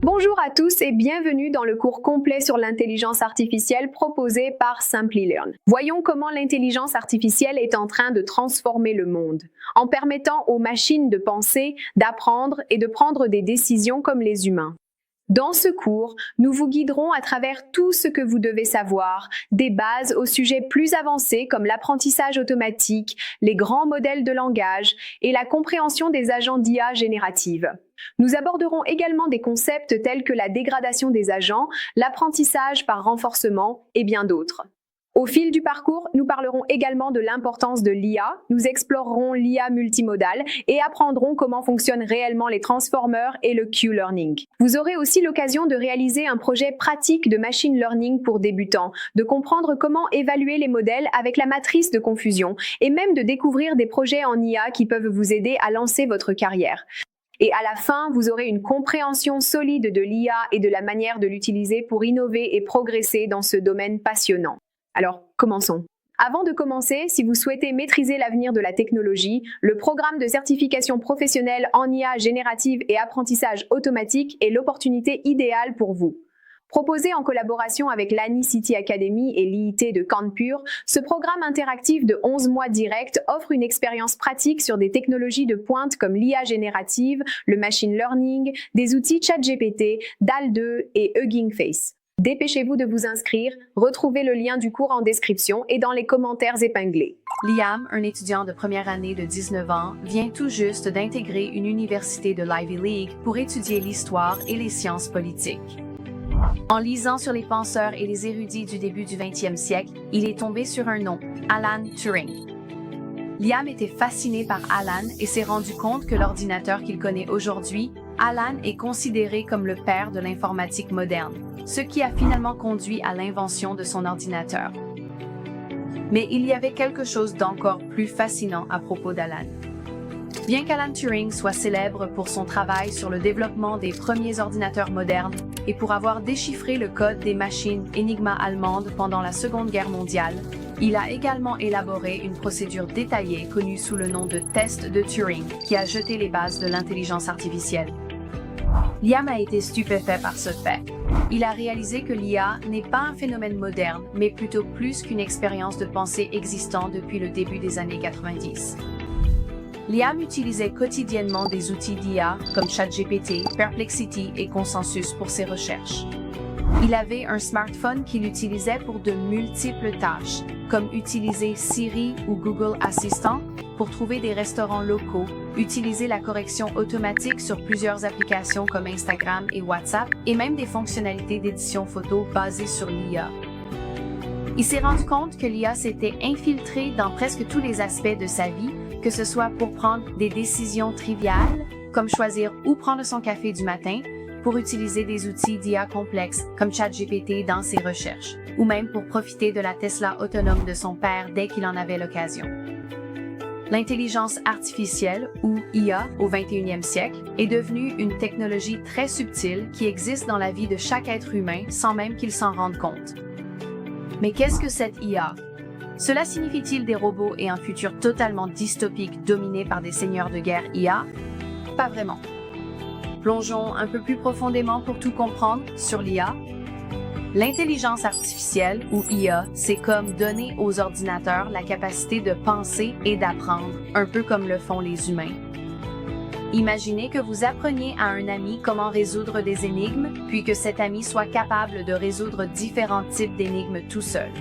Bonjour à tous et bienvenue dans le cours complet sur l'intelligence artificielle proposé par Simplilearn. Voyons comment l'intelligence artificielle est en train de transformer le monde, en permettant aux machines de penser, d'apprendre et de prendre des décisions comme les humains. Dans ce cours, nous vous guiderons à travers tout ce que vous devez savoir, des bases aux sujets plus avancés comme l'apprentissage automatique, les grands modèles de langage et la compréhension des agents d'IA générative. Nous aborderons également des concepts tels que la dégradation des agents, l'apprentissage par renforcement et bien d'autres. Au fil du parcours, nous parlerons également de l'importance de l'IA, nous explorerons l'IA multimodale et apprendrons comment fonctionnent réellement les transformers et le Q-learning. Vous aurez aussi l'occasion de réaliser un projet pratique de machine learning pour débutants, de comprendre comment évaluer les modèles avec la matrice de confusion et même de découvrir des projets en IA qui peuvent vous aider à lancer votre carrière. Et à la fin, vous aurez une compréhension solide de l'IA et de la manière de l'utiliser pour innover et progresser dans ce domaine passionnant. Alors, commençons. Avant de commencer, si vous souhaitez maîtriser l'avenir de la technologie, le programme de certification professionnelle en IA générative et apprentissage automatique est l'opportunité idéale pour vous. Proposé en collaboration avec l'Ani City Academy et l'IIT de Kanpur, ce programme interactif de 11 mois direct offre une expérience pratique sur des technologies de pointe comme l'IA générative, le machine learning, des outils ChatGPT, DALL-E et Hugging Face. Dépêchez-vous de vous inscrire, retrouvez le lien du cours en description et dans les commentaires épinglés. Liam, un étudiant de première année de 19 ans, vient tout juste d'intégrer une université de l'Ivy League pour étudier l'histoire et les sciences politiques. En lisant sur les penseurs et les érudits du début du 20e siècle, il est tombé sur un nom, Alan Turing. Liam était fasciné par Alan et s'est rendu compte que l'ordinateur qu'il connaît aujourd'hui, Alan est considéré comme le père de l'informatique moderne, ce qui a finalement conduit à l'invention de son ordinateur. Mais il y avait quelque chose d'encore plus fascinant à propos d'Alan. Bien qu'Alan Turing soit célèbre pour son travail sur le développement des premiers ordinateurs modernes et pour avoir déchiffré le code des machines Enigma allemandes pendant la Seconde Guerre mondiale, il a également élaboré une procédure détaillée connue sous le nom de test de Turing qui a jeté les bases de l'intelligence artificielle. Liam a été stupéfait par ce fait. Il a réalisé que l'IA n'est pas un phénomène moderne, mais plutôt plus qu'une expérience de pensée existant depuis le début des années 90. Liam utilisait quotidiennement des outils d'IA comme ChatGPT, Perplexity et Consensus pour ses recherches. Il avait un smartphone qu'il utilisait pour de multiples tâches, comme utiliser Siri ou Google Assistant pour trouver des restaurants locaux, utiliser la correction automatique sur plusieurs applications comme Instagram et WhatsApp, et même des fonctionnalités d'édition photo basées sur l'IA. Il s'est rendu compte que l'IA s'était infiltrée dans presque tous les aspects de sa vie, que ce soit pour prendre des décisions triviales, comme choisir où prendre son café du matin, pour utiliser des outils d'IA complexes comme ChatGPT dans ses recherches, ou même pour profiter de la Tesla autonome de son père dès qu'il en avait l'occasion. L'intelligence artificielle, ou IA au 21e siècle, est devenue une technologie très subtile qui existe dans la vie de chaque être humain sans même qu'il s'en rende compte. Mais qu'est-ce que cette IA? Cela signifie-t-il des robots et un futur totalement dystopique dominé par des seigneurs de guerre IA? Pas vraiment. Plongeons un peu plus profondément pour tout comprendre sur l'IA. L'intelligence artificielle, ou IA, c'est comme donner aux ordinateurs la capacité de penser et d'apprendre, un peu comme le font les humains. Imaginez que vous appreniez à un ami comment résoudre des énigmes, puis que cet ami soit capable de résoudre différents types d'énigmes tout seul.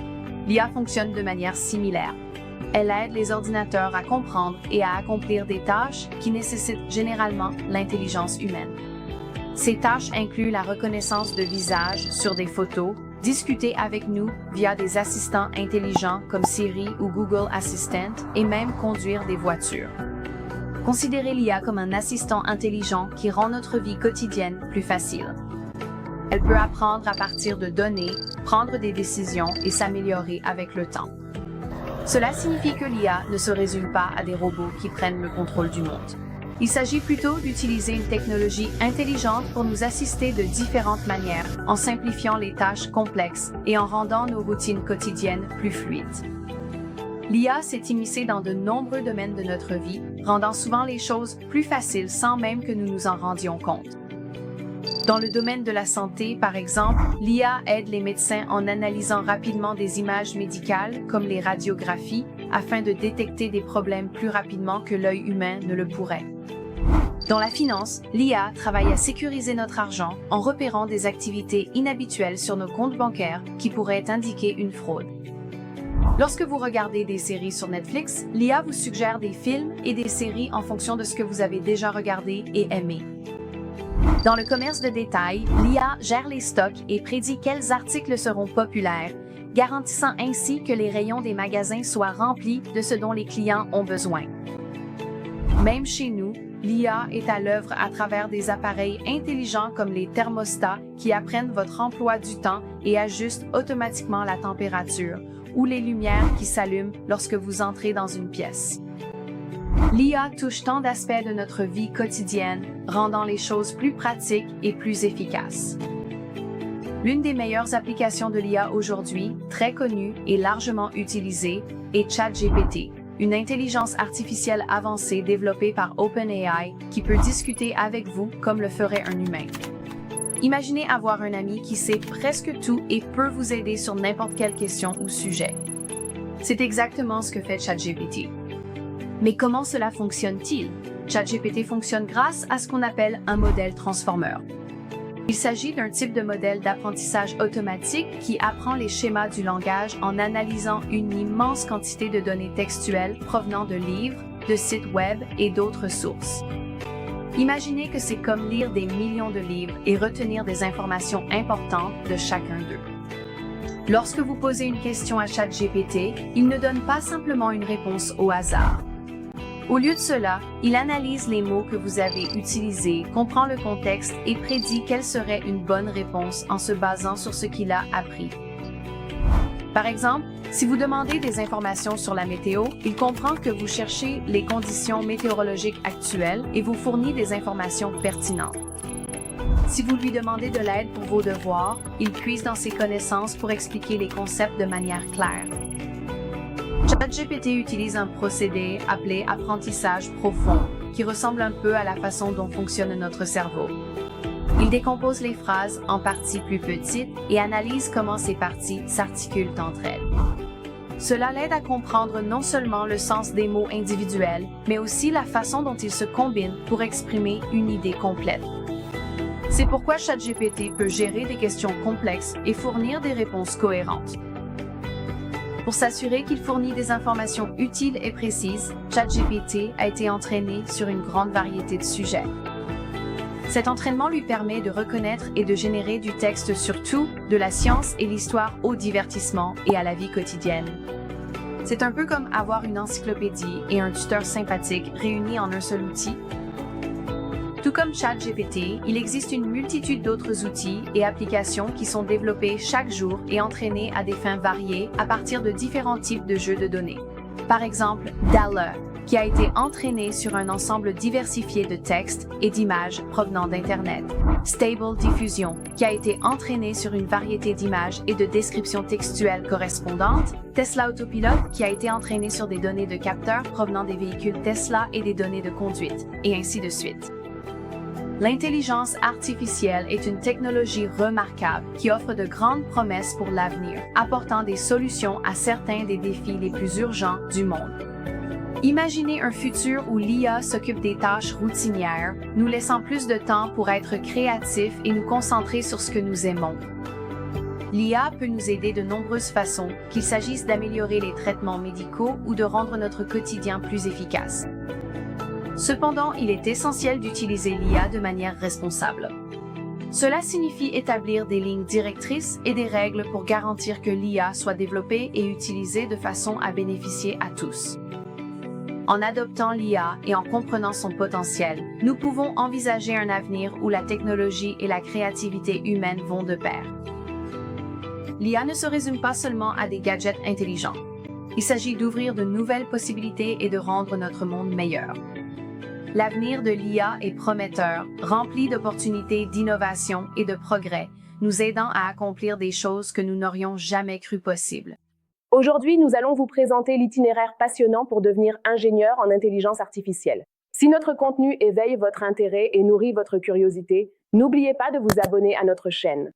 L'IA fonctionne de manière similaire. Elle aide les ordinateurs à comprendre et à accomplir des tâches qui nécessitent généralement l'intelligence humaine. Ces tâches incluent la reconnaissance de visage sur des photos, discuter avec nous via des assistants intelligents comme Siri ou Google Assistant et même conduire des voitures. Considérez l'IA comme un assistant intelligent qui rend notre vie quotidienne plus facile. Elle peut apprendre à partir de données, prendre des décisions et s'améliorer avec le temps. Cela signifie que l'IA ne se résume pas à des robots qui prennent le contrôle du monde. Il s'agit plutôt d'utiliser une technologie intelligente pour nous assister de différentes manières, en simplifiant les tâches complexes et en rendant nos routines quotidiennes plus fluides. l'IA s'est immiscée dans de nombreux domaines de notre vie, rendant souvent les choses plus faciles sans même que nous nous en rendions compte. Dans le domaine de la santé, par exemple, l'IA aide les médecins en analysant rapidement des images médicales, comme les radiographies, afin de détecter des problèmes plus rapidement que l'œil humain ne le pourrait. Dans la finance, l'IA travaille à sécuriser notre argent en repérant des activités inhabituelles sur nos comptes bancaires qui pourraient indiquer une fraude. Lorsque vous regardez des séries sur Netflix, l'IA vous suggère des films et des séries en fonction de ce que vous avez déjà regardé et aimé. Dans le commerce de détail, l'IA gère les stocks et prédit quels articles seront populaires, garantissant ainsi que les rayons des magasins soient remplis de ce dont les clients ont besoin. Même chez nous, l'IA est à l'œuvre à travers des appareils intelligents comme les thermostats qui apprennent votre emploi du temps et ajustent automatiquement la température, ou les lumières qui s'allument lorsque vous entrez dans une pièce. L'IA touche tant d'aspects de notre vie quotidienne, rendant les choses plus pratiques et plus efficaces. L'une des meilleures applications de l'IA aujourd'hui, très connue et largement utilisée, est ChatGPT, une intelligence artificielle avancée développée par OpenAI qui peut discuter avec vous comme le ferait un humain. Imaginez avoir un ami qui sait presque tout et peut vous aider sur n'importe quelle question ou sujet. C'est exactement ce que fait ChatGPT. Mais comment cela fonctionne-t-il? ChatGPT fonctionne grâce à ce qu'on appelle un modèle transformeur. Il s'agit d'un type de modèle d'apprentissage automatique qui apprend les schémas du langage en analysant une immense quantité de données textuelles provenant de livres, de sites web et d'autres sources. Imaginez que c'est comme lire des millions de livres et retenir des informations importantes de chacun d'eux. Lorsque vous posez une question à ChatGPT, il ne donne pas simplement une réponse au hasard. Au lieu de cela, il analyse les mots que vous avez utilisés, comprend le contexte et prédit quelle serait une bonne réponse en se basant sur ce qu'il a appris. Par exemple, si vous demandez des informations sur la météo, il comprend que vous cherchez les conditions météorologiques actuelles et vous fournit des informations pertinentes. Si vous lui demandez de l'aide pour vos devoirs, il puise dans ses connaissances pour expliquer les concepts de manière claire. ChatGPT utilise un procédé appelé apprentissage profond, qui ressemble un peu à la façon dont fonctionne notre cerveau. Il décompose les phrases en parties plus petites et analyse comment ces parties s'articulent entre elles. Cela l'aide à comprendre non seulement le sens des mots individuels, mais aussi la façon dont ils se combinent pour exprimer une idée complète. C'est pourquoi ChatGPT peut gérer des questions complexes et fournir des réponses cohérentes. Pour s'assurer qu'il fournit des informations utiles et précises, ChatGPT a été entraîné sur une grande variété de sujets. Cet entraînement lui permet de reconnaître et de générer du texte sur tout, de la science et l'histoire au divertissement et à la vie quotidienne. C'est un peu comme avoir une encyclopédie et un tuteur sympathique réunis en un seul outil. Tout comme ChatGPT, il existe une multitude d'autres outils et applications qui sont développés chaque jour et entraînés à des fins variées à partir de différents types de jeux de données. Par exemple, DALL-E, qui a été entraîné sur un ensemble diversifié de textes et d'images provenant d'Internet. Stable Diffusion, qui a été entraîné sur une variété d'images et de descriptions textuelles correspondantes. Tesla Autopilot, qui a été entraîné sur des données de capteurs provenant des véhicules Tesla et des données de conduite, et ainsi de suite. L'intelligence artificielle est une technologie remarquable qui offre de grandes promesses pour l'avenir, apportant des solutions à certains des défis les plus urgents du monde. Imaginez un futur où l'IA s'occupe des tâches routinières, nous laissant plus de temps pour être créatifs et nous concentrer sur ce que nous aimons. L'IA peut nous aider de nombreuses façons, qu'il s'agisse d'améliorer les traitements médicaux ou de rendre notre quotidien plus efficace. Cependant, il est essentiel d'utiliser l'IA de manière responsable. Cela signifie établir des lignes directrices et des règles pour garantir que l'IA soit développée et utilisée de façon à bénéficier à tous. En adoptant l'IA et en comprenant son potentiel, nous pouvons envisager un avenir où la technologie et la créativité humaine vont de pair. L'IA ne se résume pas seulement à des gadgets intelligents. Il s'agit d'ouvrir de nouvelles possibilités et de rendre notre monde meilleur. L'avenir de l'IA est prometteur, rempli d'opportunités d'innovation et de progrès, nous aidant à accomplir des choses que nous n'aurions jamais cru possibles. Aujourd'hui, nous allons vous présenter l'itinéraire passionnant pour devenir ingénieur en intelligence artificielle. Si notre contenu éveille votre intérêt et nourrit votre curiosité, n'oubliez pas de vous abonner à notre chaîne.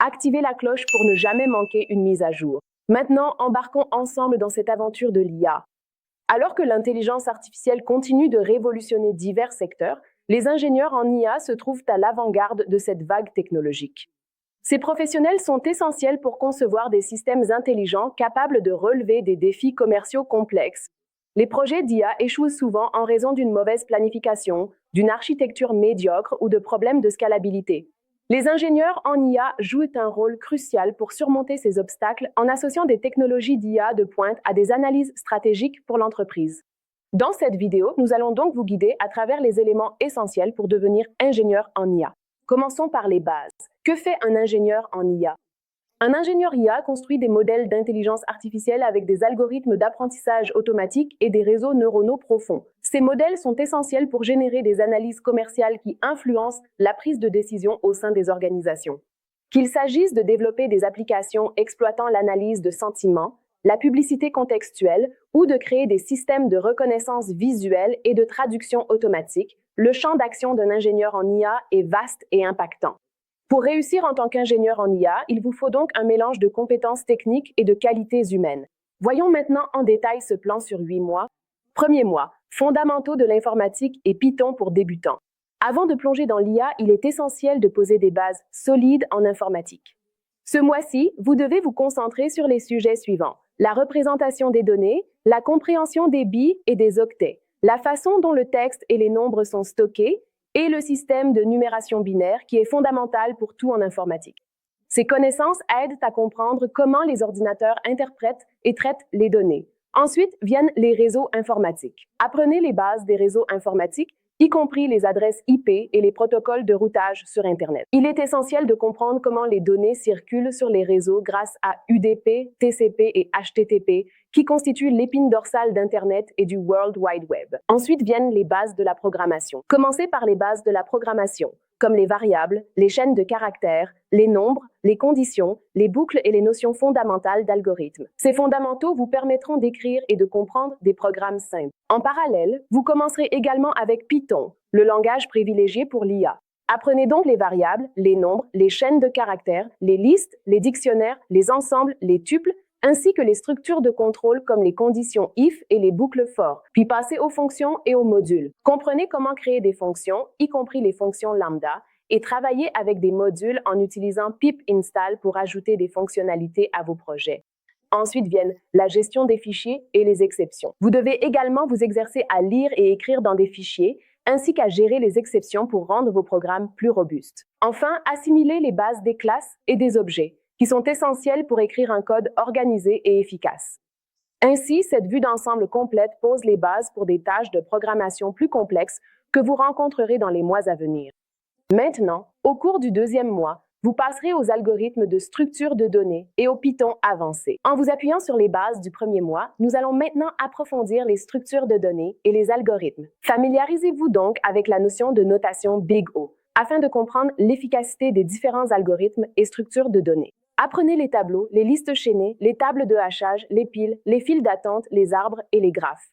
Activez la cloche pour ne jamais manquer une mise à jour. Maintenant, embarquons ensemble dans cette aventure de l'IA. Alors que l'intelligence artificielle continue de révolutionner divers secteurs, les ingénieurs en IA se trouvent à l'avant-garde de cette vague technologique. Ces professionnels sont essentiels pour concevoir des systèmes intelligents capables de relever des défis commerciaux complexes. Les projets d'IA échouent souvent en raison d'une mauvaise planification, d'une architecture médiocre ou de problèmes de scalabilité. Les ingénieurs en IA jouent un rôle crucial pour surmonter ces obstacles en associant des technologies d'IA de pointe à des analyses stratégiques pour l'entreprise. Dans cette vidéo, nous allons donc vous guider à travers les éléments essentiels pour devenir ingénieur en IA. Commençons par les bases. Que fait un ingénieur en IA? Un ingénieur IA construit des modèles d'intelligence artificielle avec des algorithmes d'apprentissage automatique et des réseaux neuronaux profonds. Ces modèles sont essentiels pour générer des analyses commerciales qui influencent la prise de décision au sein des organisations. Qu'il s'agisse de développer des applications exploitant l'analyse de sentiments, la publicité contextuelle ou de créer des systèmes de reconnaissance visuelle et de traduction automatique, le champ d'action d'un ingénieur en IA est vaste et impactant. Pour réussir en tant qu'ingénieur en IA, il vous faut donc un mélange de compétences techniques et de qualités humaines. Voyons maintenant en détail ce plan sur 8 mois. Premier mois, fondamentaux de l'informatique et Python pour débutants. Avant de plonger dans l'IA, il est essentiel de poser des bases solides en informatique. Ce mois-ci, vous devez vous concentrer sur les sujets suivants: la représentation des données, la compréhension des bits et des octets, la façon dont le texte et les nombres sont stockés, et le système de numération binaire qui est fondamental pour tout en informatique. Ces connaissances aident à comprendre comment les ordinateurs interprètent et traitent les données. Ensuite viennent les réseaux informatiques. Apprenez les bases des réseaux informatiques, y compris les adresses IP et les protocoles de routage sur Internet. Il est essentiel de comprendre comment les données circulent sur les réseaux grâce à UDP, TCP et HTTP, qui constituent l'épine dorsale d'Internet et du World Wide Web. Ensuite viennent les bases de la programmation. Commencez par les bases de la programmation, comme les variables, les chaînes de caractères, les nombres, les conditions, les boucles et les notions fondamentales d'algorithmes. Ces fondamentaux vous permettront d'écrire et de comprendre des programmes simples. En parallèle, vous commencerez également avec Python, le langage privilégié pour l'IA. Apprenez donc les variables, les nombres, les chaînes de caractères, les listes, les dictionnaires, les ensembles, les tuples, ainsi que les structures de contrôle comme les conditions if et les boucles for, puis passez aux fonctions et aux modules. Comprenez comment créer des fonctions, y compris les fonctions lambda, et travaillez avec des modules en utilisant pip install pour ajouter des fonctionnalités à vos projets. Ensuite viennent la gestion des fichiers et les exceptions. Vous devez également vous exercer à lire et écrire dans des fichiers, ainsi qu'à gérer les exceptions pour rendre vos programmes plus robustes. Enfin, assimilez les bases des classes et des objets, qui sont essentiels pour écrire un code organisé et efficace. Ainsi, cette vue d'ensemble complète pose les bases pour des tâches de programmation plus complexes que vous rencontrerez dans les mois à venir. Maintenant, au cours du deuxième mois, vous passerez aux algorithmes de structure de données et au Python avancé. En vous appuyant sur les bases du premier mois, nous allons maintenant approfondir les structures de données et les algorithmes. Familiarisez-vous donc avec la notion de notation Big O, afin de comprendre l'efficacité des différents algorithmes et structures de données. Apprenez les tableaux, les listes chaînées, les tables de hachage, les piles, les files d'attente, les arbres et les graphes.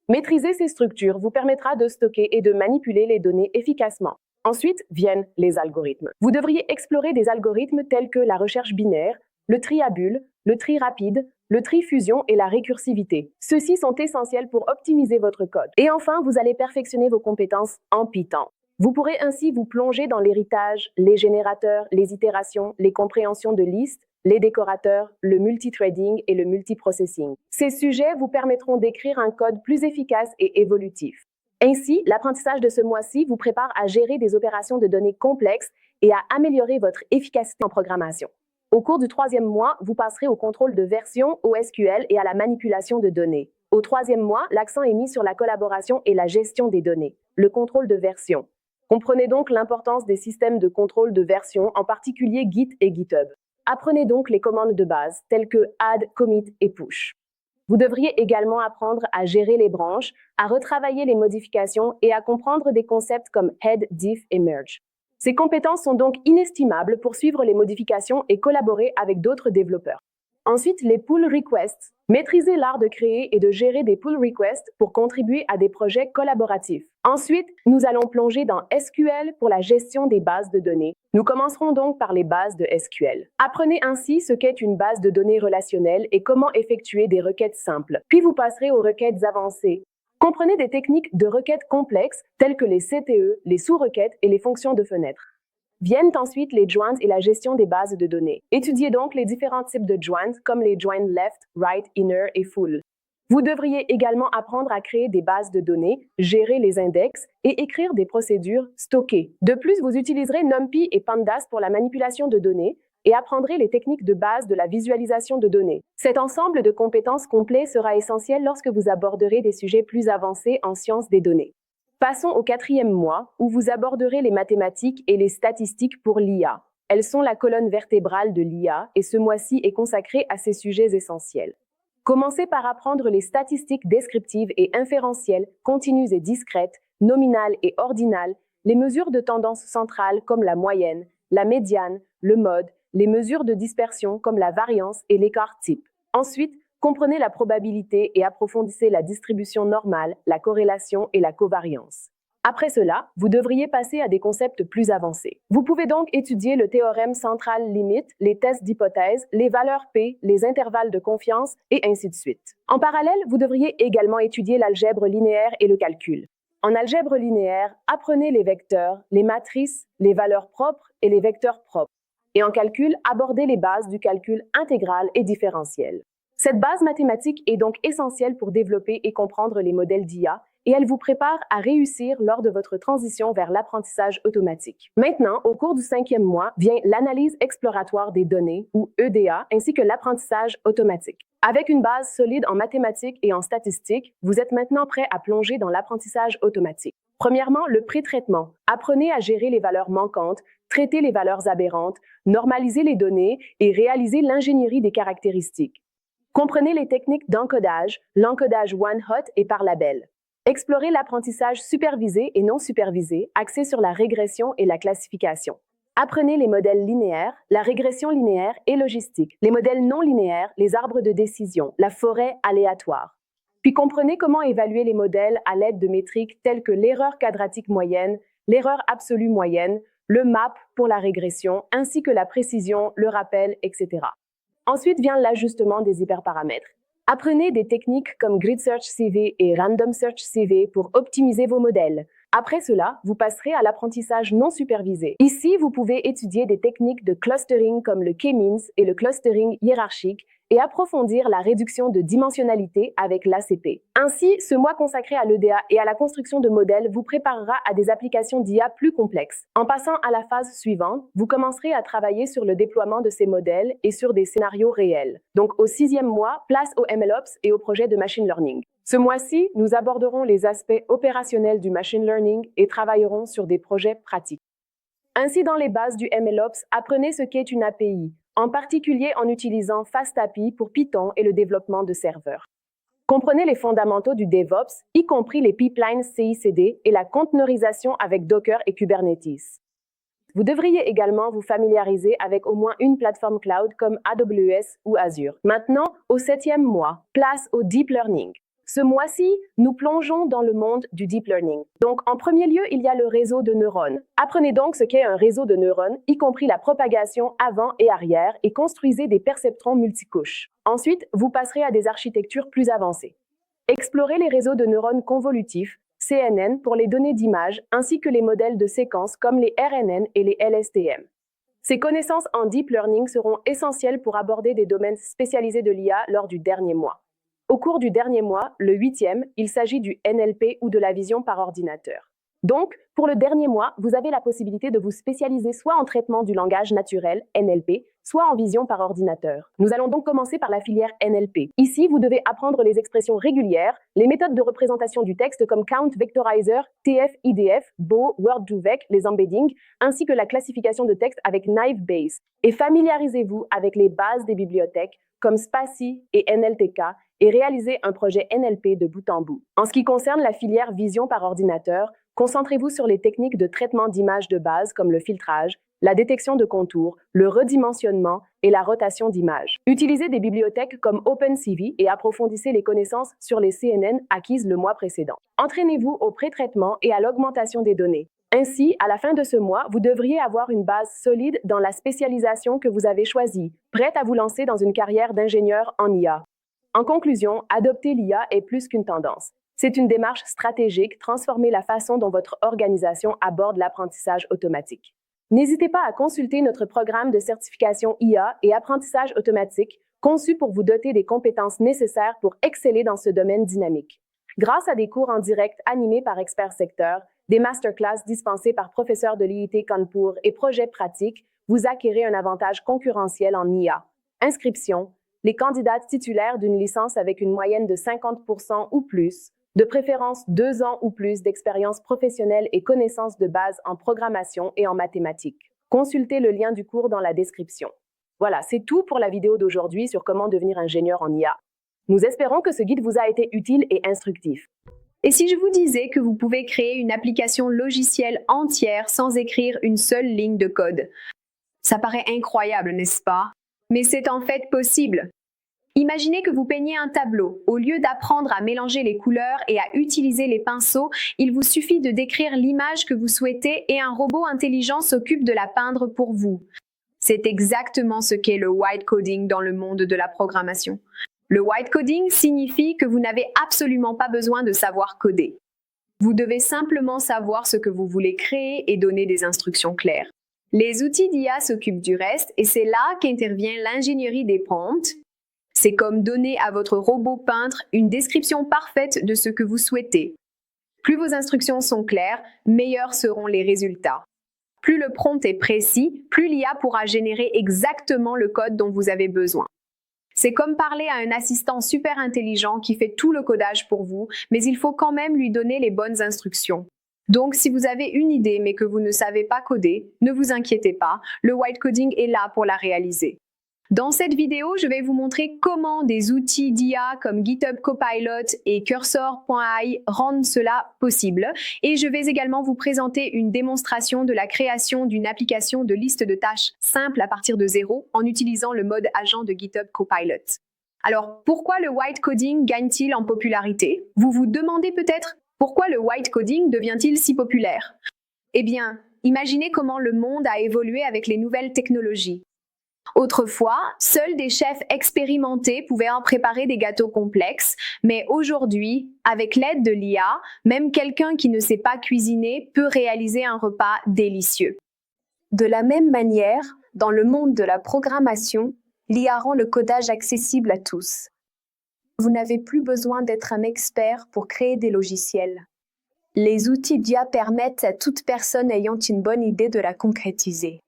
Maîtriser ces structures vous permettra de stocker et de manipuler les données efficacement. Ensuite viennent les algorithmes. Vous devriez explorer des algorithmes tels que la recherche binaire, le tri à bulles, le tri rapide, le tri fusion et la récursivité. Ceux-ci sont essentiels pour optimiser votre code. Et enfin, vous allez perfectionner vos compétences en Python. Vous pourrez ainsi vous plonger dans l'héritage, les générateurs, les itérations, les compréhensions de listes, les décorateurs, le multithreading et le multiprocessing. Ces sujets vous permettront d'écrire un code plus efficace et évolutif. Ainsi, l'apprentissage de ce mois-ci vous prépare à gérer des opérations de données complexes et à améliorer votre efficacité en programmation. Au cours du troisième mois, vous passerez au contrôle de version, au SQL et à la manipulation de données. Au troisième mois, l'accent est mis sur la collaboration et la gestion des données, le contrôle de version. Comprenez donc l'importance des systèmes de contrôle de version, en particulier Git et GitHub. Apprenez donc les commandes de base, telles que add, commit et push. Vous devriez également apprendre à gérer les branches, à retravailler les modifications et à comprendre des concepts comme head, diff et merge. Ces compétences sont donc inestimables pour suivre les modifications et collaborer avec d'autres développeurs. Ensuite, les pull requests. Maîtrisez l'art de créer et de gérer des pull requests pour contribuer à des projets collaboratifs. Ensuite, nous allons plonger dans SQL pour la gestion des bases de données. Nous commencerons donc par les bases de SQL. Apprenez ainsi ce qu'est une base de données relationnelle et comment effectuer des requêtes simples. Puis vous passerez aux requêtes avancées. Comprenez des techniques de requêtes complexes telles que les CTE, les sous-requêtes et les fonctions de fenêtre. Viennent ensuite les joins et la gestion des bases de données. Étudiez donc les différents types de joins comme les joins left, right, inner et full. Vous devriez également apprendre à créer des bases de données, gérer les index et écrire des procédures stockées. De plus, vous utiliserez NumPy et Pandas pour la manipulation de données et apprendrez les techniques de base de la visualisation de données. Cet ensemble de compétences complet sera essentiel lorsque vous aborderez des sujets plus avancés en sciences des données. Passons au 4e mois, où vous aborderez les mathématiques et les statistiques pour l'IA. Elles sont la colonne vertébrale de l'IA et ce mois-ci est consacré à ces sujets essentiels. Commencez par apprendre les statistiques descriptives et inférentielles, continues et discrètes, nominales et ordinales, les mesures de tendance centrale comme la moyenne, la médiane, le mode, les mesures de dispersion comme la variance et l'écart type. Ensuite, comprenez la probabilité et approfondissez la distribution normale, la corrélation et la covariance. Après cela, vous devriez passer à des concepts plus avancés. Vous pouvez donc étudier le théorème central limite, les tests d'hypothèse, les valeurs P, les intervalles de confiance et ainsi de suite. En parallèle, vous devriez également étudier l'algèbre linéaire et le calcul. En algèbre linéaire, apprenez les vecteurs, les matrices, les valeurs propres et les vecteurs propres. Et en calcul, abordez les bases du calcul intégral et différentiel. Cette base mathématique est donc essentielle pour développer et comprendre les modèles d'IA et elle vous prépare à réussir lors de votre transition vers l'apprentissage automatique. Maintenant, au cours du 5e mois, vient l'analyse exploratoire des données, ou EDA, ainsi que l'apprentissage automatique. Avec une base solide en mathématiques et en statistiques, vous êtes maintenant prêt à plonger dans l'apprentissage automatique. Premièrement, le pré-traitement. Apprenez à gérer les valeurs manquantes, traiter les valeurs aberrantes, normaliser les données et réaliser l'ingénierie des caractéristiques. Comprenez les techniques d'encodage, l'encodage one-hot et par label. Explorez l'apprentissage supervisé et non supervisé, axé sur la régression et la classification. Apprenez les modèles linéaires, la régression linéaire et logistique, les modèles non linéaires, les arbres de décision, la forêt aléatoire. Puis comprenez comment évaluer les modèles à l'aide de métriques telles que l'erreur quadratique moyenne, l'erreur absolue moyenne, le MAP pour la régression, ainsi que la précision, le rappel, etc. Ensuite vient l'ajustement des hyperparamètres. Apprenez des techniques comme Grid Search CV et Random Search CV pour optimiser vos modèles. Après cela, vous passerez à l'apprentissage non supervisé. Ici, vous pouvez étudier des techniques de clustering comme le K-means et le clustering hiérarchique et approfondir la réduction de dimensionnalité avec l'ACP. Ainsi, ce mois consacré à l'EDA et à la construction de modèles vous préparera à des applications d'IA plus complexes. En passant à la phase suivante, vous commencerez à travailler sur le déploiement de ces modèles et sur des scénarios réels. Donc au 6e mois, place au MLOps et au projet de machine learning. Ce mois-ci, nous aborderons les aspects opérationnels du machine learning et travaillerons sur des projets pratiques. Ainsi, dans les bases du MLOps, apprenez ce qu'est une API, en particulier en utilisant FastAPI pour Python et le développement de serveurs. Comprenez les fondamentaux du DevOps, y compris les pipelines CI/CD et la conteneurisation avec Docker et Kubernetes. Vous devriez également vous familiariser avec au moins une plateforme cloud comme AWS ou Azure. Maintenant, au 7e mois, place au Deep Learning. Ce mois-ci, nous plongeons dans le monde du deep learning. Donc, en premier lieu, il y a le réseau de neurones. Apprenez donc ce qu'est un réseau de neurones, y compris la propagation avant et arrière, et construisez des perceptrons multicouches. Ensuite, vous passerez à des architectures plus avancées. Explorez les réseaux de neurones convolutifs, CNN, pour les données d'image, ainsi que les modèles de séquences comme les RNN et les LSTM. Ces connaissances en deep learning seront essentielles pour aborder des domaines spécialisés de l'IA lors du dernier mois. Au cours du dernier mois, le 8e, il s'agit du NLP ou de la vision par ordinateur. Donc, pour le dernier mois, vous avez la possibilité de vous spécialiser soit en traitement du langage naturel, NLP, soit en vision par ordinateur. Nous allons donc commencer par la filière NLP. Ici, vous devez apprendre les expressions régulières, les méthodes de représentation du texte comme Count Vectorizer, TF, IDF, Bo, Word2Vec, les embeddings, ainsi que la classification de texte avec Naive Bayes. Et familiarisez-vous avec les bases des bibliothèques comme Spatie et NLTK et réalisez un projet NLP de bout en bout. En ce qui concerne la filière vision par ordinateur, concentrez-vous sur les techniques de traitement d'images de base comme le filtrage, la détection de contours, le redimensionnement et la rotation d'images. Utilisez des bibliothèques comme OpenCV et approfondissez les connaissances sur les CNN acquises le mois précédent. Entraînez-vous au pré-traitement et à l'augmentation des données. Ainsi, à la fin de ce mois, vous devriez avoir une base solide dans la spécialisation que vous avez choisie, prête à vous lancer dans une carrière d'ingénieur en IA. En conclusion, adopter l'IA est plus qu'une tendance. C'est une démarche stratégique, transformer la façon dont votre organisation aborde l'apprentissage automatique. N'hésitez pas à consulter notre programme de certification IA et apprentissage automatique, conçu pour vous doter des compétences nécessaires pour exceller dans ce domaine dynamique. Grâce à des cours en direct animés par experts secteurs, des masterclass dispensés par professeurs de l'IIT Kanpur et projets pratiques, vous acquérez un avantage concurrentiel en IA. Inscription: les candidats titulaires d'une licence avec une moyenne de 50% ou plus, de préférence 2 ans ou plus d'expérience professionnelle et connaissances de base en programmation et en mathématiques. Consultez le lien du cours dans la description. Voilà, c'est tout pour la vidéo d'aujourd'hui sur comment devenir ingénieur en IA. Nous espérons que ce guide vous a été utile et instructif. Et si je vous disais que vous pouvez créer une application logicielle entière sans écrire une seule ligne de code? Ça paraît incroyable, n'est-ce pas? Mais c'est en fait possible. Imaginez que vous peignez un tableau. Au lieu d'apprendre à mélanger les couleurs et à utiliser les pinceaux, il vous suffit de décrire l'image que vous souhaitez et un robot intelligent s'occupe de la peindre pour vous. C'est exactement ce qu'est le white coding dans le monde de la programmation. Le white coding signifie que vous n'avez absolument pas besoin de savoir coder. Vous devez simplement savoir ce que vous voulez créer et donner des instructions claires. Les outils d'IA s'occupent du reste et c'est là qu'intervient l'ingénierie des prompts. C'est comme donner à votre robot peintre une description parfaite de ce que vous souhaitez. Plus vos instructions sont claires, meilleurs seront les résultats. Plus le prompt est précis, plus l'IA pourra générer exactement le code dont vous avez besoin. C'est comme parler à un assistant super intelligent qui fait tout le codage pour vous, mais il faut quand même lui donner les bonnes instructions. Donc, si vous avez une idée mais que vous ne savez pas coder, ne vous inquiétez pas, le white coding est là pour la réaliser. Dans cette vidéo, je vais vous montrer comment des outils d'IA comme GitHub Copilot et Cursor.ai rendent cela possible. Et je vais également vous présenter une démonstration de la création d'une application de liste de tâches simple à partir de zéro en utilisant le mode agent de GitHub Copilot. Alors, pourquoi le white coding gagne-t-il en popularité? Vous vous demandez peut-être pourquoi le white coding devient-il si populaire? Eh bien, imaginez comment le monde a évolué avec les nouvelles technologies. Autrefois, seuls des chefs expérimentés pouvaient en préparer des gâteaux complexes, mais aujourd'hui, avec l'aide de l'IA, même quelqu'un qui ne sait pas cuisiner peut réaliser un repas délicieux. De la même manière, dans le monde de la programmation, l'IA rend le codage accessible à tous. Vous n'avez plus besoin d'être un expert pour créer des logiciels. Les outils d'IA permettent à toute personne ayant une bonne idée de la concrétiser.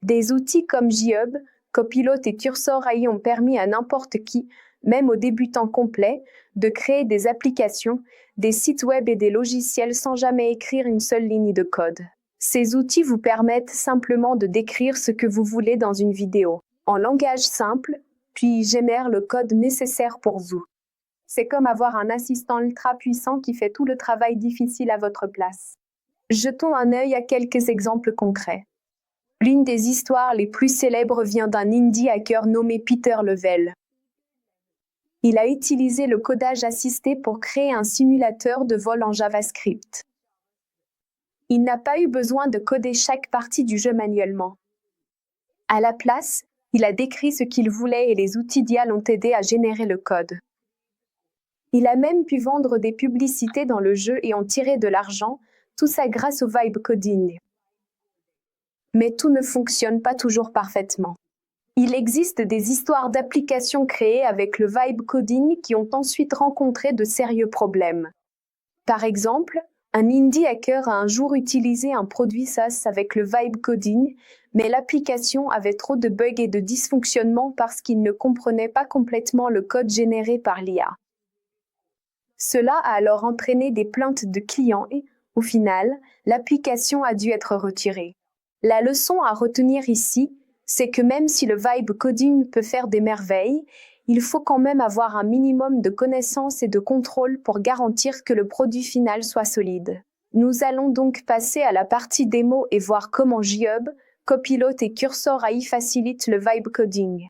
Des outils comme GitHub, Copilot et Cursor.ai ont permis à n'importe qui, même aux débutants complets, de créer des applications, des sites web et des logiciels sans jamais écrire une seule ligne de code. Ces outils vous permettent simplement de décrire ce que vous voulez dans une vidéo, en langage simple, puis génère le code nécessaire pour vous. C'est comme avoir un assistant ultra puissant qui fait tout le travail difficile à votre place. Jetons un œil à quelques exemples concrets. L'une des histoires les plus célèbres vient d'un indie hacker nommé Peter Level. Il a utilisé le codage assisté pour créer un simulateur de vol en JavaScript. Il n'a pas eu besoin de coder chaque partie du jeu manuellement. À la place, il a décrit ce qu'il voulait et les outils d'IA l'ont aidé à générer le code. Il a même pu vendre des publicités dans le jeu et en tirer de l'argent, tout ça grâce au vibe coding. Mais tout ne fonctionne pas toujours parfaitement. Il existe des histoires d'applications créées avec le vibe coding qui ont ensuite rencontré de sérieux problèmes. Par exemple, un indie hacker a un jour utilisé un produit SaaS avec le vibe coding, mais l'application avait trop de bugs et de dysfonctionnements parce qu'il ne comprenait pas complètement le code généré par l'IA. Cela a alors entraîné des plaintes de clients et, au final, l'application a dû être retirée. La leçon à retenir ici, c'est que même si le vibe coding peut faire des merveilles, il faut quand même avoir un minimum de connaissances et de contrôle pour garantir que le produit final soit solide. Nous allons donc passer à la partie démo et voir comment GitHub, Copilot et Cursor AI facilitent le vibe coding.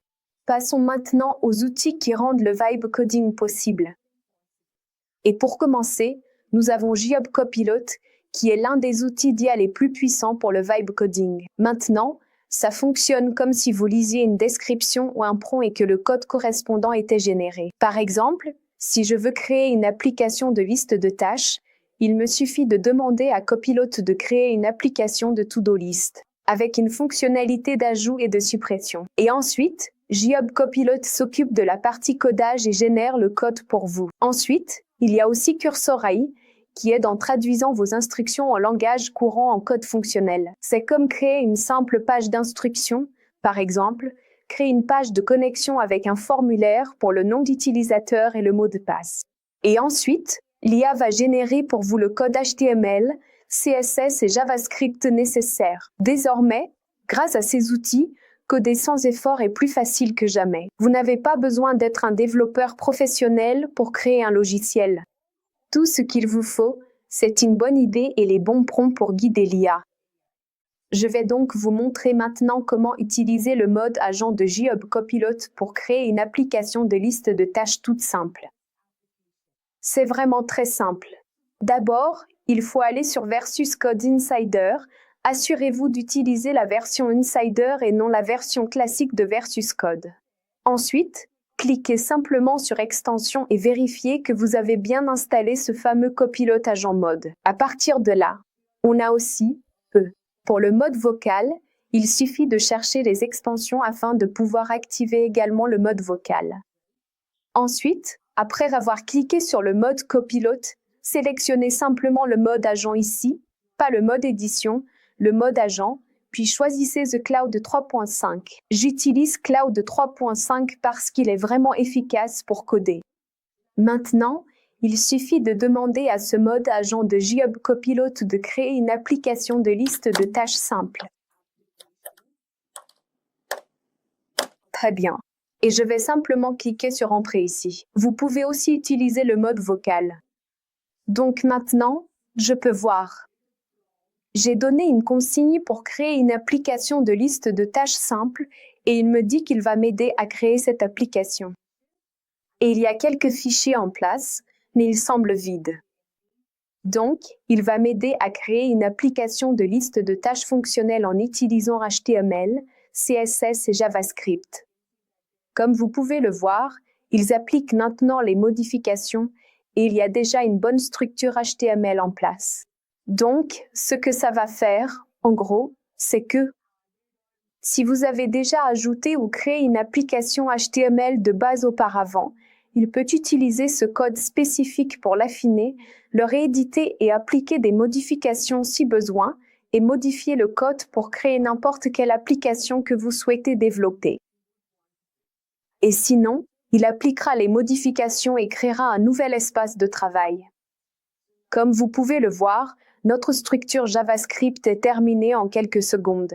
Passons maintenant aux outils qui rendent le vibe coding possible. Et pour commencer, nous avons GitHub Copilot, qui est l'un des outils d'IA les plus puissants pour le vibe coding. Maintenant, ça fonctionne comme si vous lisiez une description ou un prompt et que le code correspondant était généré. Par exemple, si je veux créer une application de liste de tâches, il me suffit de demander à Copilot de créer une application de to-do list, avec une fonctionnalité d'ajout et de suppression. Et ensuite, GitHub Copilot s'occupe de la partie codage et génère le code pour vous. Ensuite, il y a aussi Cursor AI, qui aide en traduisant vos instructions en langage courant en code fonctionnel. C'est comme créer une simple page d'instruction, par exemple, créer une page de connexion avec un formulaire pour le nom d'utilisateur et le mot de passe. Et ensuite, l'IA va générer pour vous le code HTML, CSS et JavaScript nécessaires. Désormais, grâce à ces outils, coder sans effort est plus facile que jamais. Vous n'avez pas besoin d'être un développeur professionnel pour créer un logiciel. Tout ce qu'il vous faut, c'est une bonne idée et les bons prompts pour guider l'IA. Je vais donc vous montrer maintenant comment utiliser le mode agent de GitHub Copilot pour créer une application de liste de tâches toute simple. C'est vraiment très simple. D'abord, il faut aller sur Versus Code Insider. Assurez-vous d'utiliser la version Insider et non la version classique de Versus Code. Ensuite, cliquez simplement sur Extension et vérifiez que vous avez bien installé ce fameux Copilot agent mode. À partir de là, on a aussi Pour le mode vocal, il suffit de chercher les extensions afin de pouvoir activer également le mode vocal. Ensuite, après avoir cliqué sur le mode Copilot, sélectionnez simplement le mode agent ici, pas le mode édition, le mode agent, puis choisissez The Cloud 3.5. J'utilise Cloud 3.5 parce qu'il est vraiment efficace pour coder. Maintenant, il suffit de demander à ce mode agent de GitHub Copilot de créer une application de liste de tâches simples. Très bien. Et je vais simplement cliquer sur Entrer ici. Vous pouvez aussi utiliser le mode vocal. Donc maintenant, je peux voir. J'ai donné une consigne pour créer une application de liste de tâches simples et il me dit qu'il va m'aider à créer cette application. Et il y a quelques fichiers en place, mais ils semblent vides. Donc, il va m'aider à créer une application de liste de tâches fonctionnelles en utilisant HTML, CSS et JavaScript. Comme vous pouvez le voir, ils appliquent maintenant les modifications et il y a déjà une bonne structure HTML en place. Donc, ce que ça va faire, en gros, c'est que si vous avez déjà ajouté ou créé une application HTML de base auparavant, il peut utiliser ce code spécifique pour l'affiner, le rééditer et appliquer des modifications si besoin, et modifier le code pour créer n'importe quelle application que vous souhaitez développer. Et sinon, il appliquera les modifications et créera un nouvel espace de travail. Comme vous pouvez le voir, notre structure JavaScript est terminée en quelques secondes.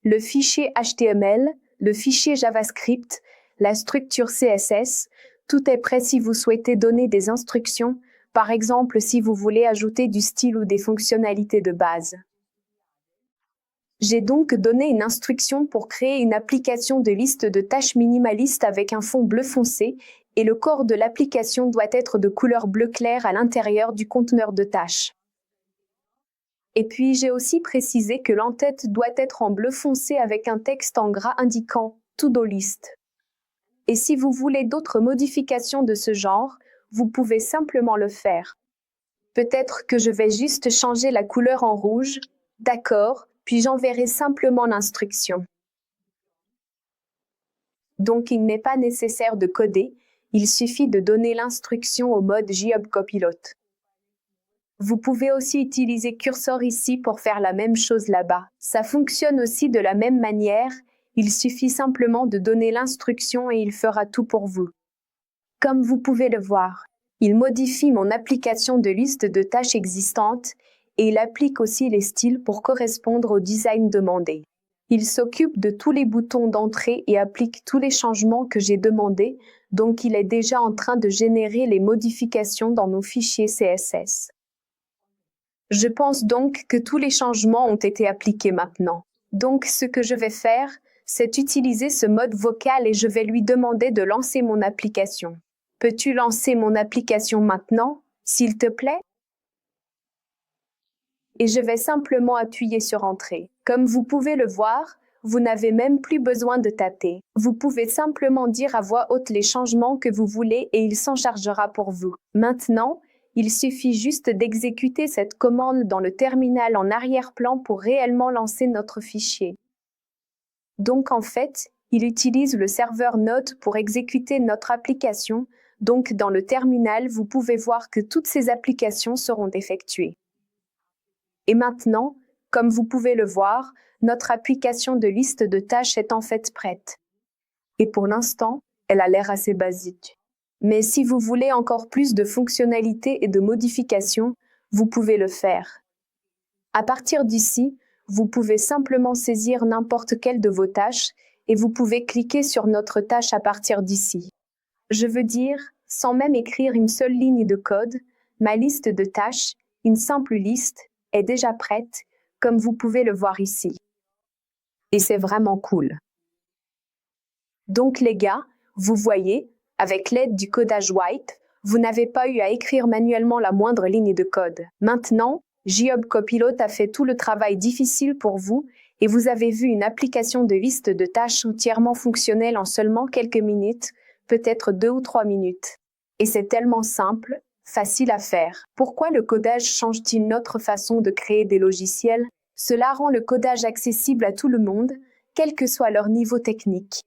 Le fichier HTML, le fichier JavaScript, la structure CSS, tout est prêt si vous souhaitez donner des instructions, par exemple si vous voulez ajouter du style ou des fonctionnalités de base. J'ai donc donné une instruction pour créer une application de liste de tâches minimaliste avec un fond bleu foncé et le corps de l'application doit être de couleur bleu clair à l'intérieur du conteneur de tâches. Et puis j'ai aussi précisé que l'entête doit être en bleu foncé avec un texte en gras indiquant « To-do list ». Et si vous voulez d'autres modifications de ce genre, vous pouvez simplement le faire. Peut-être que je vais juste changer la couleur en rouge, d'accord, puis j'enverrai simplement l'instruction. Donc il n'est pas nécessaire de coder, il suffit de donner l'instruction au mode GitHub Copilot. Vous pouvez aussi utiliser Cursor ici pour faire la même chose là-bas. Ça fonctionne aussi de la même manière, il suffit simplement de donner l'instruction et il fera tout pour vous. Comme vous pouvez le voir, il modifie mon application de liste de tâches existantes et il applique aussi les styles pour correspondre au design demandé. Il s'occupe de tous les boutons d'entrée et applique tous les changements que j'ai demandés, donc il est déjà en train de générer les modifications dans nos fichiers CSS. Je pense donc que tous les changements ont été appliqués maintenant. Donc, ce que je vais faire, c'est utiliser ce mode vocal et je vais lui demander de lancer mon application. Peux-tu lancer mon application maintenant, s'il te plaît? Et je vais simplement appuyer sur Entrée. Comme vous pouvez le voir, vous n'avez même plus besoin de tâter. Vous pouvez simplement dire à voix haute les changements que vous voulez et il s'en chargera pour vous. Maintenant, il suffit juste d'exécuter cette commande dans le terminal en arrière-plan pour réellement lancer notre fichier. Donc en fait, il utilise le serveur Node pour exécuter notre application. Donc dans le terminal, vous pouvez voir que toutes ces applications seront effectuées. Et maintenant, comme vous pouvez le voir, notre application de liste de tâches est en fait prête. Et pour l'instant, elle a l'air assez basique. Mais si vous voulez encore plus de fonctionnalités et de modifications, vous pouvez le faire. À partir d'ici, vous pouvez simplement saisir n'importe quelle de vos tâches et vous pouvez cliquer sur notre tâche à partir d'ici. Je veux dire, sans même écrire une seule ligne de code, ma liste de tâches, une simple liste, est déjà prête, comme vous pouvez le voir ici. Et c'est vraiment cool. Donc les gars, vous voyez, avec l'aide du codage White, vous n'avez pas eu à écrire manuellement la moindre ligne de code. Maintenant, GitHub Copilot a fait tout le travail difficile pour vous et vous avez vu une application de liste de tâches entièrement fonctionnelle en seulement quelques minutes, peut-être 2 ou 3 minutes. Et c'est tellement simple, facile à faire. Pourquoi le codage change-t-il notre façon de créer des logiciels? Cela rend le codage accessible à tout le monde, quel que soit leur niveau technique.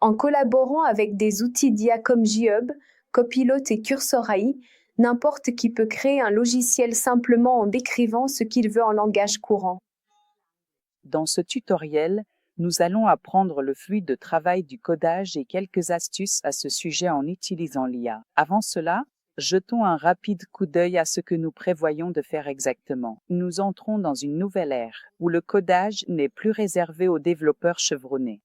En collaborant avec des outils d'IA comme GitHub, Copilot et Cursor AI, n'importe qui peut créer un logiciel simplement en décrivant ce qu'il veut en langage courant. Dans ce tutoriel, nous allons apprendre le fluide de travail du codage et quelques astuces à ce sujet en utilisant l'IA. Avant cela, jetons un rapide coup d'œil à ce que nous prévoyons de faire exactement. Nous entrons dans une nouvelle ère où le codage n'est plus réservé aux développeurs chevronnés.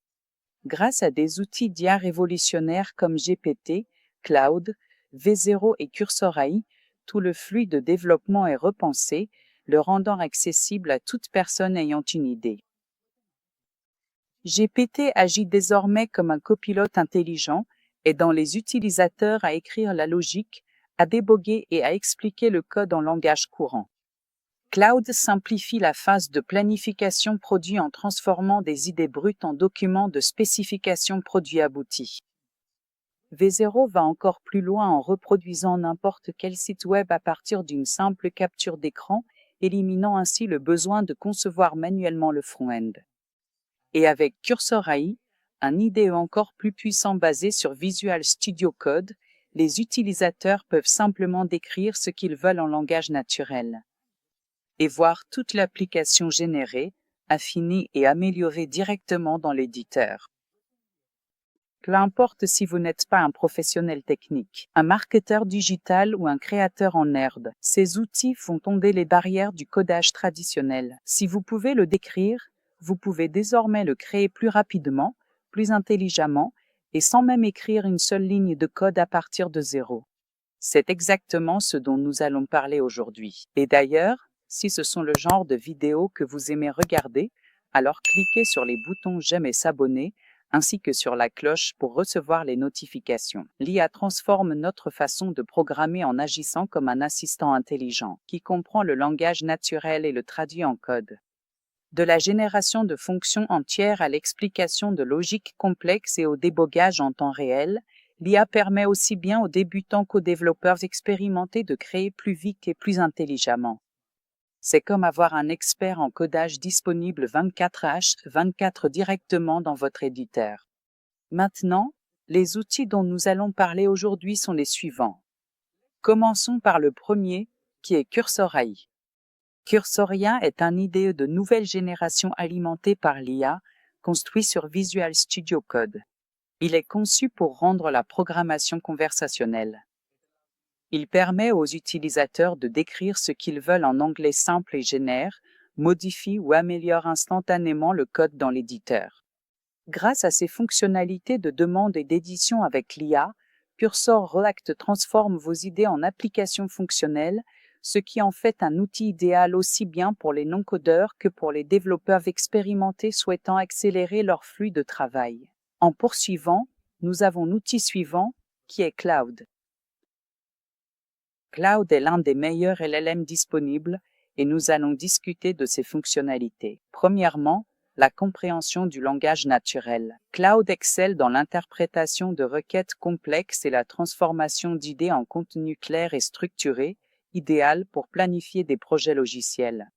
Grâce à des outils d'IA révolutionnaires comme GPT, Cloud, V0 et Cursor AI, tout le flux de développement est repensé, le rendant accessible à toute personne ayant une idée. GPT agit désormais comme un copilote intelligent, aidant les utilisateurs à écrire la logique, à déboguer et à expliquer le code en langage courant. Cloud simplifie la phase de planification produit en transformant des idées brutes en documents de spécification produits aboutis. V0 va encore plus loin en reproduisant n'importe quel site web à partir d'une simple capture d'écran, éliminant ainsi le besoin de concevoir manuellement le front-end. Et avec Cursor AI, un IDE encore plus puissant basé sur Visual Studio Code, les utilisateurs peuvent simplement décrire ce qu'ils veulent en langage naturel et voir toute l'application générée, affinée et améliorée directement dans l'éditeur. Peu importe si vous n'êtes pas un professionnel technique, un marketeur digital ou un créateur en herbe, ces outils font tomber les barrières du codage traditionnel. Si vous pouvez le décrire, vous pouvez désormais le créer plus rapidement, plus intelligemment et sans même écrire une seule ligne de code à partir de zéro. C'est exactement ce dont nous allons parler aujourd'hui. Et d'ailleurs, si ce sont le genre de vidéos que vous aimez regarder, alors cliquez sur les boutons j'aime et s'abonner, ainsi que sur la cloche pour recevoir les notifications. L'IA transforme notre façon de programmer en agissant comme un assistant intelligent, qui comprend le langage naturel et le traduit en code. De la génération de fonctions entières à l'explication de logique complexe et au débogage en temps réel, l'IA permet aussi bien aux débutants qu'aux développeurs expérimentés de créer plus vite et plus intelligemment. C'est comme avoir un expert en codage disponible 24h/24 directement dans votre éditeur. Maintenant, les outils dont nous allons parler aujourd'hui sont les suivants. Commençons par le premier, qui est Cursor AI. Cursor AI est un IDE de nouvelle génération alimenté par l'IA, construit sur Visual Studio Code. Il est conçu pour rendre la programmation conversationnelle. Il permet aux utilisateurs de décrire ce qu'ils veulent en anglais simple et génère, modifie ou améliore instantanément le code dans l'éditeur. Grâce à ses fonctionnalités de demande et d'édition avec l'IA, Cursor React transforme vos idées en applications fonctionnelles, ce qui en fait un outil idéal aussi bien pour les non-codeurs que pour les développeurs expérimentés souhaitant accélérer leur flux de travail. En poursuivant, nous avons l'outil suivant, qui est Cloud. Cloud est l'un des meilleurs LLM disponibles et nous allons discuter de ses fonctionnalités. Premièrement, la compréhension du langage naturel. Cloud excelle dans l'interprétation de requêtes complexes et la transformation d'idées en contenu clair et structuré, idéal pour planifier des projets logiciels.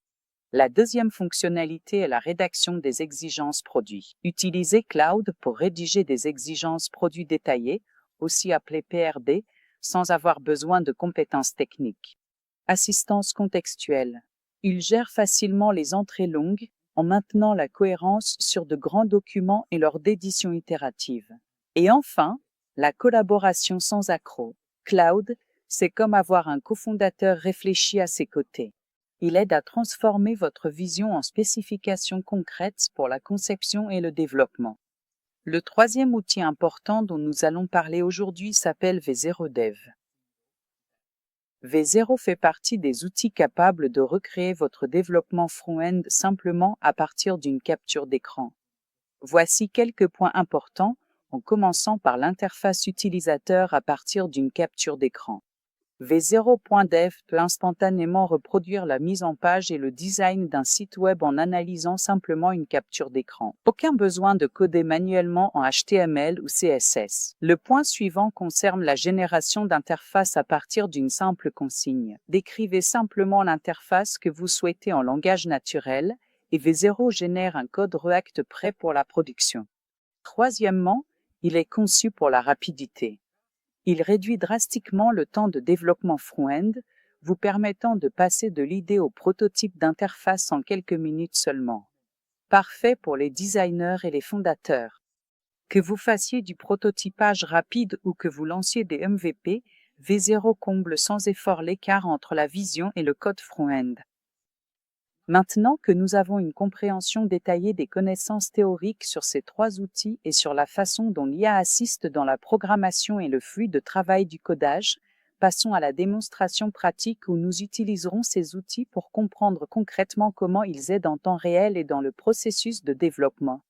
La deuxième fonctionnalité est la rédaction des exigences produits. Utilisez Cloud pour rédiger des exigences produits détaillées, aussi appelées PRD, sans avoir besoin de compétences techniques. Assistance contextuelle. Il gère facilement les entrées longues, en maintenant la cohérence sur de grands documents et leur d'édition itérative. Et enfin, la collaboration sans accroc. Cloud, c'est comme avoir un cofondateur réfléchi à ses côtés. Il aide à transformer votre vision en spécifications concrètes pour la conception et le développement. Le troisième outil important dont nous allons parler aujourd'hui s'appelle V0 Dev. V0 fait partie des outils capables de recréer votre développement front-end simplement à partir d'une capture d'écran. Voici quelques points importants, en commençant par l'interface utilisateur à partir d'une capture d'écran. V0.dev peut instantanément reproduire la mise en page et le design d'un site web en analysant simplement une capture d'écran. Aucun besoin de coder manuellement en HTML ou CSS. Le point suivant concerne la génération d'interfaces à partir d'une simple consigne. Décrivez simplement l'interface que vous souhaitez en langage naturel et V0 génère un code React prêt pour la production. Troisièmement, il est conçu pour la rapidité. Il réduit drastiquement le temps de développement front-end, vous permettant de passer de l'idée au prototype d'interface en quelques minutes seulement. Parfait pour les designers et les fondateurs. Que vous fassiez du prototypage rapide ou que vous lanciez des MVP, V0 comble sans effort l'écart entre la vision et le code front-end. Maintenant que nous avons une compréhension détaillée des connaissances théoriques sur ces trois outils et sur la façon dont l'IA assiste dans la programmation et le flux de travail du codage, passons à la démonstration pratique où nous utiliserons ces outils pour comprendre concrètement comment ils aident en temps réel et dans le processus de développement.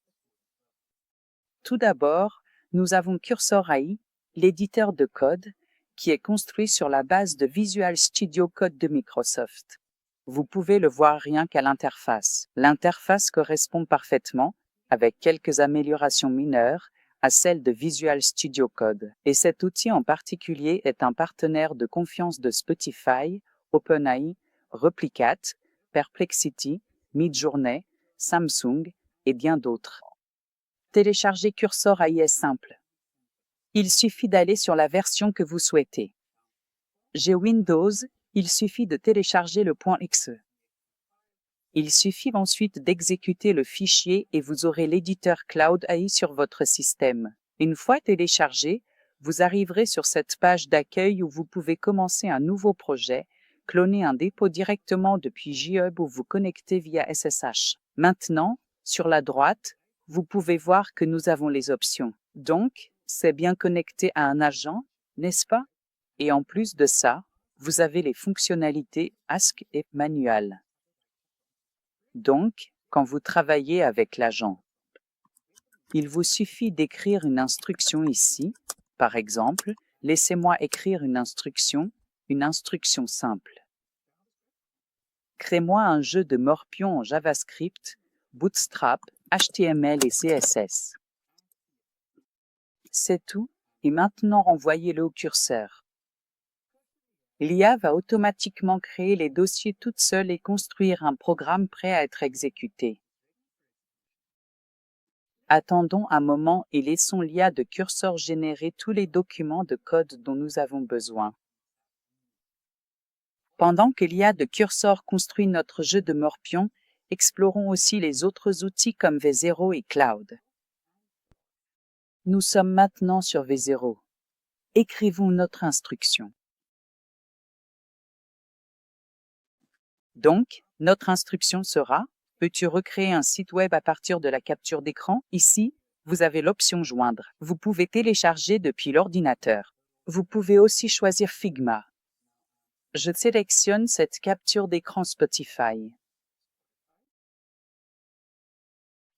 Tout d'abord, nous avons Cursor AI, l'éditeur de code, qui est construit sur la base de Visual Studio Code de Microsoft. Vous pouvez le voir rien qu'à l'interface. L'interface correspond parfaitement, avec quelques améliorations mineures, à celle de Visual Studio Code. Et cet outil en particulier est un partenaire de confiance de Spotify, OpenAI, Replicate, Perplexity, Midjourney, Samsung et bien d'autres. Télécharger Cursor AI est simple. Il suffit d'aller sur la version que vous souhaitez. J'ai Windows. Il suffit de télécharger le .exe. Il suffit ensuite d'exécuter le fichier et vous aurez l'éditeur Cloud AI sur votre système. Une fois téléchargé, vous arriverez sur cette page d'accueil où vous pouvez commencer un nouveau projet, cloner un dépôt directement depuis JHub ou vous connecter via SSH. Maintenant, sur la droite, vous pouvez voir que nous avons les options. Donc, c'est bien connecté à un agent, n'est-ce pas? Et en plus de ça, vous avez les fonctionnalités Ask et Manual. Donc, quand vous travaillez avec l'agent, il vous suffit d'écrire une instruction ici. Par exemple, laissez-moi écrire une instruction simple. Crée-moi un jeu de morpions en JavaScript, Bootstrap, HTML et CSS. C'est tout, et maintenant renvoyez-le au curseur. L'IA va automatiquement créer les dossiers toute seule et construire un programme prêt à être exécuté. Attendons un moment et laissons l'IA de Cursor générer tous les documents de code dont nous avons besoin. Pendant que l'IA de Cursor construit notre jeu de morpions, explorons aussi les autres outils comme V0 et Cloud. Nous sommes maintenant sur V0. Écrivons notre instruction. Donc, notre instruction sera « Peux-tu recréer un site web à partir de la capture d'écran ?» Ici, vous avez l'option « Joindre ». Vous pouvez télécharger depuis l'ordinateur. Vous pouvez aussi choisir Figma. Je sélectionne cette capture d'écran Spotify.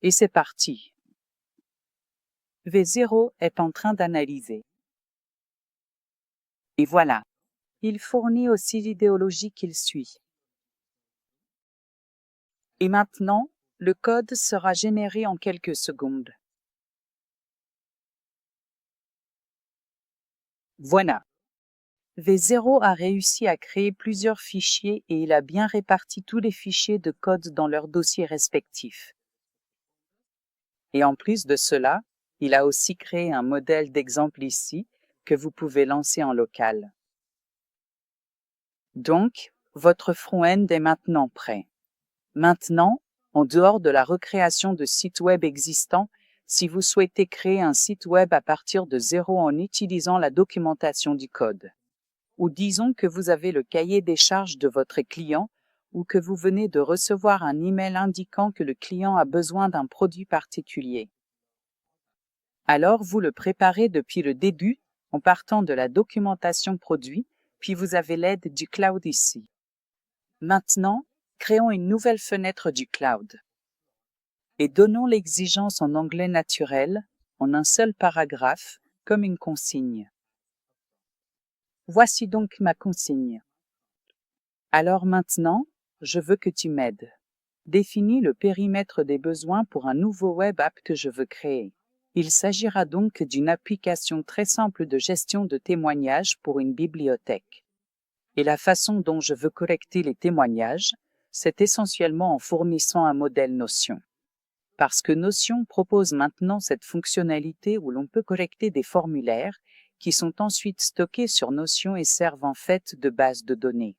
Et c'est parti. V0 est en train d'analyser. Et voilà. Il fournit aussi l'idéologie qu'il suit. Et maintenant, le code sera généré en quelques secondes. Voilà. V0 a réussi à créer plusieurs fichiers et il a bien réparti tous les fichiers de code dans leurs dossiers respectifs. Et en plus de cela, il a aussi créé un modèle d'exemple ici que vous pouvez lancer en local. Donc, votre front-end est maintenant prêt. Maintenant, en dehors de la recréation de sites web existants, si vous souhaitez créer un site web à partir de zéro en utilisant la documentation du code, ou disons que vous avez le cahier des charges de votre client ou que vous venez de recevoir un email indiquant que le client a besoin d'un produit particulier. Alors vous le préparez depuis le début en partant de la documentation produit, puis vous avez l'aide du cloud ici. Maintenant, créons une nouvelle fenêtre du cloud. Et donnons l'exigence en anglais naturel, en un seul paragraphe, comme une consigne. Voici donc ma consigne. Alors maintenant, je veux que tu m'aides. Définis le périmètre des besoins pour un nouveau web app que je veux créer. Il s'agira donc d'une application très simple de gestion de témoignages pour une bibliothèque. Et la façon dont je veux collecter les témoignages, c'est essentiellement en fournissant un modèle Notion. Parce que Notion propose maintenant cette fonctionnalité où l'on peut collecter des formulaires qui sont ensuite stockés sur Notion et servent en fait de base de données.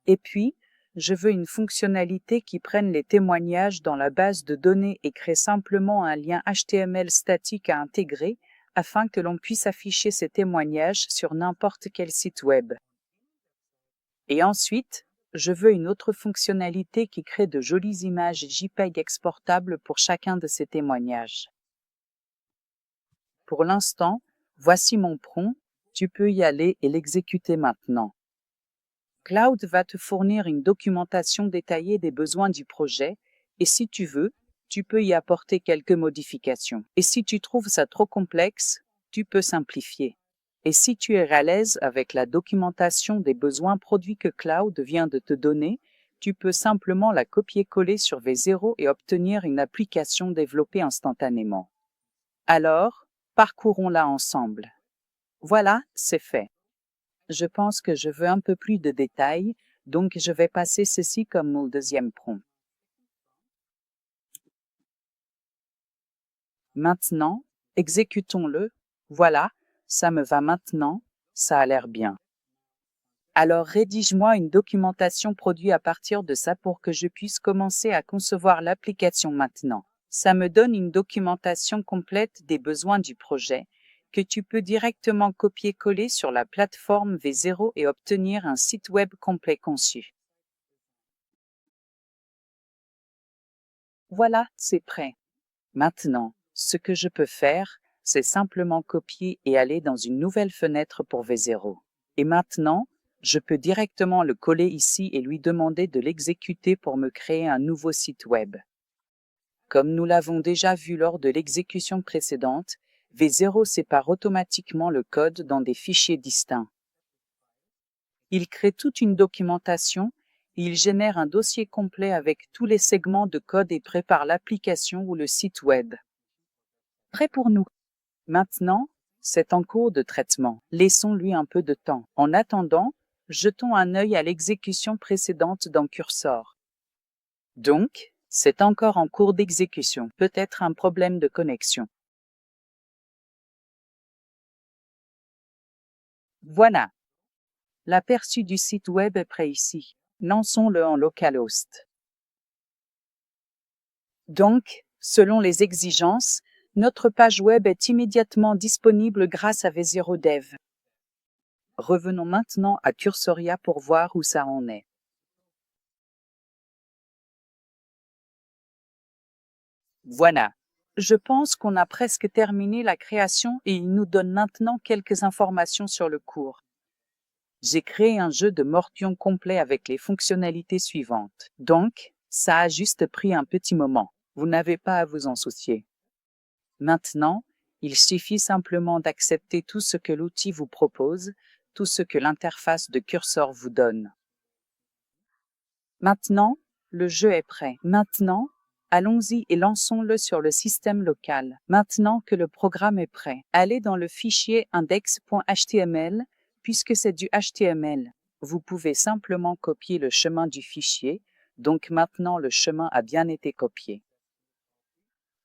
Et puis, je veux une fonctionnalité qui prenne les témoignages dans la base de données et crée simplement un lien HTML statique à intégrer afin que l'on puisse afficher ces témoignages sur n'importe quel site web. Et ensuite, je veux une autre fonctionnalité qui crée de jolies images JPEG exportables pour chacun de ces témoignages. Pour l'instant, voici mon prompt, tu peux y aller et l'exécuter maintenant. Cloud va te fournir une documentation détaillée des besoins du projet et si tu veux, tu peux y apporter quelques modifications. Et si tu trouves ça trop complexe, tu peux simplifier. Et si tu es à l'aise avec la documentation des besoins produits que Cloud vient de te donner, tu peux simplement la copier-coller sur V0 et obtenir une application développée instantanément. Alors, parcourons-la ensemble. Voilà, c'est fait. Je pense que je veux un peu plus de détails, donc je vais passer ceci comme mon deuxième prompt. Maintenant, exécutons-le. Voilà, ça me va maintenant, ça a l'air bien. Alors rédige-moi une documentation produite à partir de ça pour que je puisse commencer à concevoir l'application maintenant. Ça me donne une documentation complète des besoins du projet, que tu peux directement copier-coller sur la plateforme V0 et obtenir un site web complet conçu. Voilà, c'est prêt. Maintenant, ce que je peux faire, c'est simplement copier et aller dans une nouvelle fenêtre pour V0. Et maintenant, je peux directement le coller ici et lui demander de l'exécuter pour me créer un nouveau site web. Comme nous l'avons déjà vu lors de l'exécution précédente, V0 sépare automatiquement le code dans des fichiers distincts. Il crée toute une documentation et il génère un dossier complet avec tous les segments de code et prépare l'application ou le site web. Prêt pour nous. Maintenant, c'est en cours de traitement. Laissons-lui un peu de temps. En attendant, jetons un œil à l'exécution précédente dans Cursor. Donc, c'est encore en cours d'exécution. Peut-être un problème de connexion. Voilà. L'aperçu du site web est prêt ici. Lançons-le en localhost. Donc, selon les exigences, notre page web est immédiatement disponible grâce à V0 Dev. Revenons maintenant à Cursoria pour voir où ça en est. Voilà. Je pense qu'on a presque terminé la création et il nous donne maintenant quelques informations sur le cours. J'ai créé un jeu de morpion complet avec les fonctionnalités suivantes. Donc, ça a juste pris un petit moment. Vous n'avez pas à vous en soucier. Maintenant, il suffit simplement d'accepter tout ce que l'outil vous propose, tout ce que l'interface de curseur vous donne. Maintenant, le jeu est prêt. Maintenant, allons-y et lançons-le sur le système local. Maintenant que le programme est prêt, allez dans le fichier index.html. Puisque c'est du HTML, vous pouvez simplement copier le chemin du fichier, donc maintenant le chemin a bien été copié.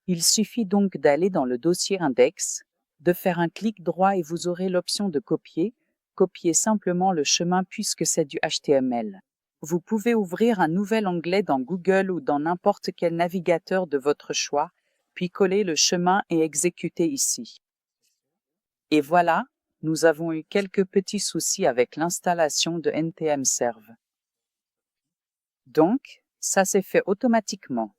Il suffit donc d'aller dans le dossier index, de faire un clic droit et vous aurez l'option de copier. Copiez simplement le chemin puisque c'est du HTML. Vous pouvez ouvrir un nouvel onglet dans Google ou dans n'importe quel navigateur de votre choix, puis coller le chemin et exécuter ici. Et voilà, nous avons eu quelques petits soucis avec l'installation de NPM Serve. Donc, ça s'est fait automatiquement.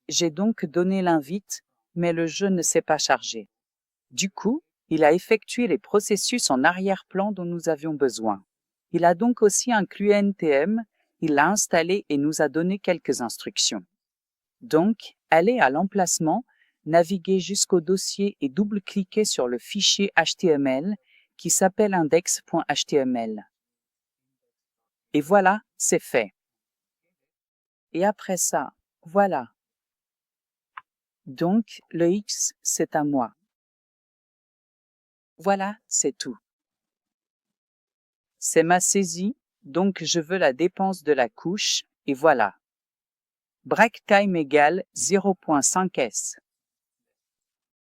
J'ai donc donné l'invite, mais le jeu ne s'est pas chargé. Du coup, il a effectué les processus en arrière-plan dont nous avions besoin. Il a donc aussi inclus NPM, il l'a installé et nous a donné quelques instructions. Donc, allez à l'emplacement, naviguez jusqu'au dossier et double-cliquez sur le fichier HTML qui s'appelle index.html. Et voilà, c'est fait. Et après ça, voilà. Donc, le X, c'est à moi. Voilà, c'est tout. C'est ma saisie, donc je veux la dépense de la couche, et voilà. Break time égale 0.5s.